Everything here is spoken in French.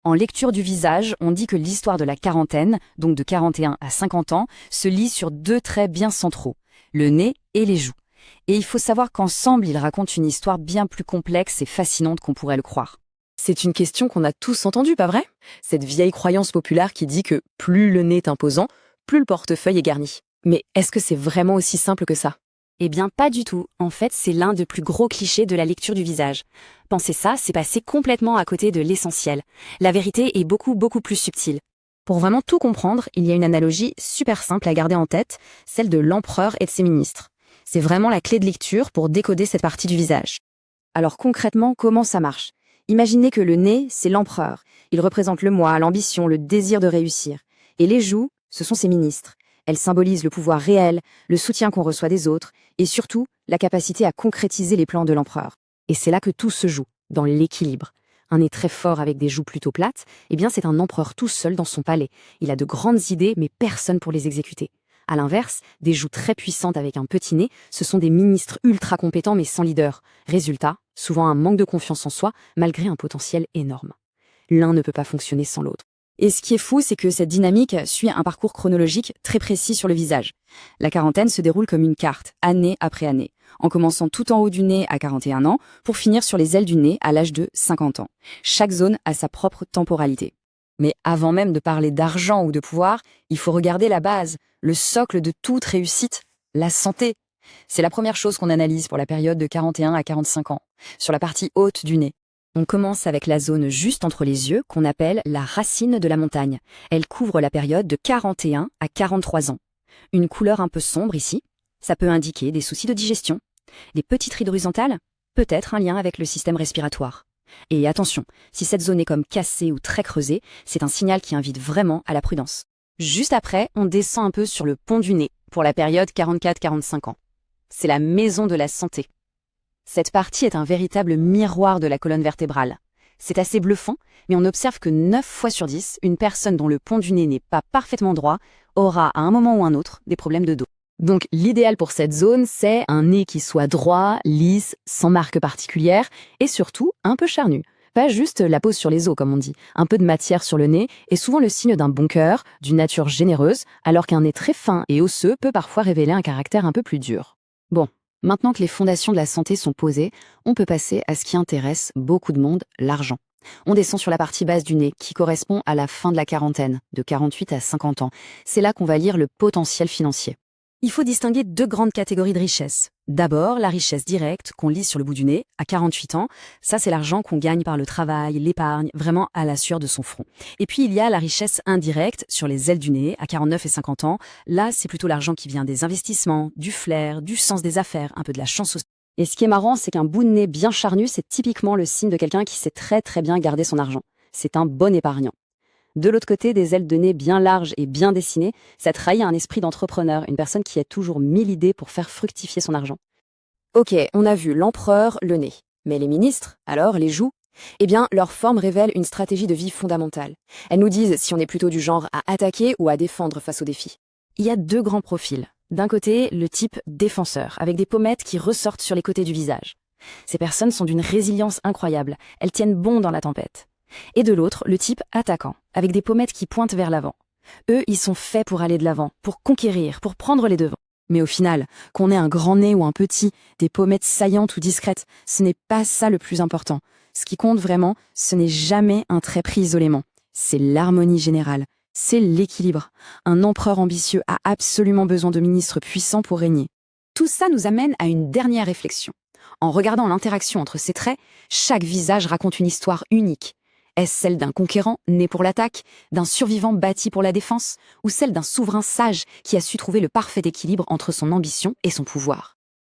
En lecture du visage, on dit que l'histoire de la quarantaine, donc de 41 à 50 ans, se lit sur deux traits bien centraux, le nez et les joues. Et il faut savoir qu'ensemble, ils racontent une histoire bien plus complexe et fascinante qu'on pourrait le croire. C'est une question qu'on a tous entendue, pas vrai? Cette vieille croyance populaire qui dit que plus le nez est imposant, plus le portefeuille est garni. Mais est-ce que c'est vraiment aussi simple que ça? Eh bien, pas du tout. En fait, c'est l'un des plus gros clichés de la lecture du visage. Pensez ça, c'est passé complètement à côté de l'essentiel. La vérité est beaucoup plus subtile. Pour vraiment tout comprendre, il y a une analogie super simple à garder en tête, celle de l'empereur et de ses ministres. C'est vraiment la clé de lecture pour décoder cette partie du visage. Alors concrètement, comment ça marche? Imaginez que le nez, c'est l'empereur. Il représente le moi, l'ambition, le désir de réussir. Et les joues, ce sont ses ministres. Elles symbolisent le pouvoir réel, le soutien qu'on reçoit des autres, et surtout, la capacité à concrétiser les plans de l'empereur. Et c'est là que tout se joue, dans l'équilibre. Un nez très fort avec des joues plutôt plates, eh bien c'est un empereur tout seul dans son palais. Il a de grandes idées, mais personne pour les exécuter. À l'inverse, des joues très puissantes avec un petit nez, ce sont des ministres ultra compétents mais sans leader. Résultat, souvent un manque de confiance en soi, malgré un potentiel énorme. L'un ne peut pas fonctionner sans l'autre. Et ce qui est fou, c'est que cette dynamique suit un parcours chronologique très précis sur le visage. La quarantaine se déroule comme une carte, année après année, en commençant tout en haut du nez à 41 ans, pour finir sur les ailes du nez à l'âge de 50 ans. Chaque zone a sa propre temporalité. Mais avant même de parler d'argent ou de pouvoir, il faut regarder la base, le socle de toute réussite, la santé. C'est la première chose qu'on analyse pour la période de 41 à 45 ans, sur la partie haute du nez. On commence avec la zone juste entre les yeux qu'on appelle la racine de la montagne. Elle couvre la période de 41 à 43 ans. Une couleur un peu sombre ici, ça peut indiquer des soucis de digestion. Les petites rides horizontales, peut-être un lien avec le système respiratoire. Et attention, si cette zone est comme cassée ou très creusée, c'est un signal qui invite vraiment à la prudence. Juste après, on descend un peu sur le pont du nez, pour la période 44-45 ans. C'est la maison de la santé. Cette partie est un véritable miroir de la colonne vertébrale. C'est assez bluffant, mais on observe que 9 fois sur 10, une personne dont le pont du nez n'est pas parfaitement droit aura à un moment ou un autre des problèmes de dos. Donc l'idéal pour cette zone, c'est un nez qui soit droit, lisse, sans marque particulière, et surtout un peu charnu. Pas juste la pose sur les os, comme on dit. Un peu de matière sur le nez est souvent le signe d'un bon cœur, d'une nature généreuse, alors qu'un nez très fin et osseux peut parfois révéler un caractère un peu plus dur. Bon, maintenant que les fondations de la santé sont posées, on peut passer à ce qui intéresse beaucoup de monde, l'argent. On descend sur la partie basse du nez, qui correspond à la fin de la quarantaine, de 48 à 50 ans. C'est là qu'on va lire le potentiel financier. Il faut distinguer deux grandes catégories de richesse. D'abord, la richesse directe qu'on lit sur le bout du nez, à 48 ans. Ça, c'est l'argent qu'on gagne par le travail, l'épargne, vraiment à la sueur de son front. Et puis, il y a la richesse indirecte sur les ailes du nez, à 49 et 50 ans. Là, c'est plutôt l'argent qui vient des investissements, du flair, du sens des affaires, un peu de la chance aussi. Et ce qui est marrant, c'est qu'un bout de nez bien charnu, c'est typiquement le signe de quelqu'un qui sait très bien garder son argent. C'est un bon épargnant. De l'autre côté, des ailes de nez bien larges et bien dessinées, ça trahit un esprit d'entrepreneur, une personne qui a toujours 1000 idées pour faire fructifier son argent. Ok, on a vu l'empereur, le nez. Mais les ministres, alors les joues? Eh bien, leur forme révèle une stratégie de vie fondamentale. Elles nous disent si on est plutôt du genre à attaquer ou à défendre face aux défis. Il y a deux grands profils. D'un côté, le type défenseur, avec des pommettes qui ressortent sur les côtés du visage. Ces personnes sont d'une résilience incroyable, elles tiennent bon dans la tempête. Et de l'autre, le type attaquant, avec des pommettes qui pointent vers l'avant. Eux, ils sont faits pour aller de l'avant, pour conquérir, pour prendre les devants. Mais au final, qu'on ait un grand nez ou un petit, des pommettes saillantes ou discrètes, ce n'est pas ça le plus important. Ce qui compte vraiment, ce n'est jamais un trait pris isolément. C'est l'harmonie générale, c'est l'équilibre. Un empereur ambitieux a absolument besoin de ministres puissants pour régner. Tout ça nous amène à une dernière réflexion. En regardant l'interaction entre ces traits, chaque visage raconte une histoire unique. Est-ce celle d'un conquérant, né pour l'attaque, d'un survivant bâti pour la défense, ou celle d'un souverain sage qui a su trouver le parfait équilibre entre son ambition et son pouvoir?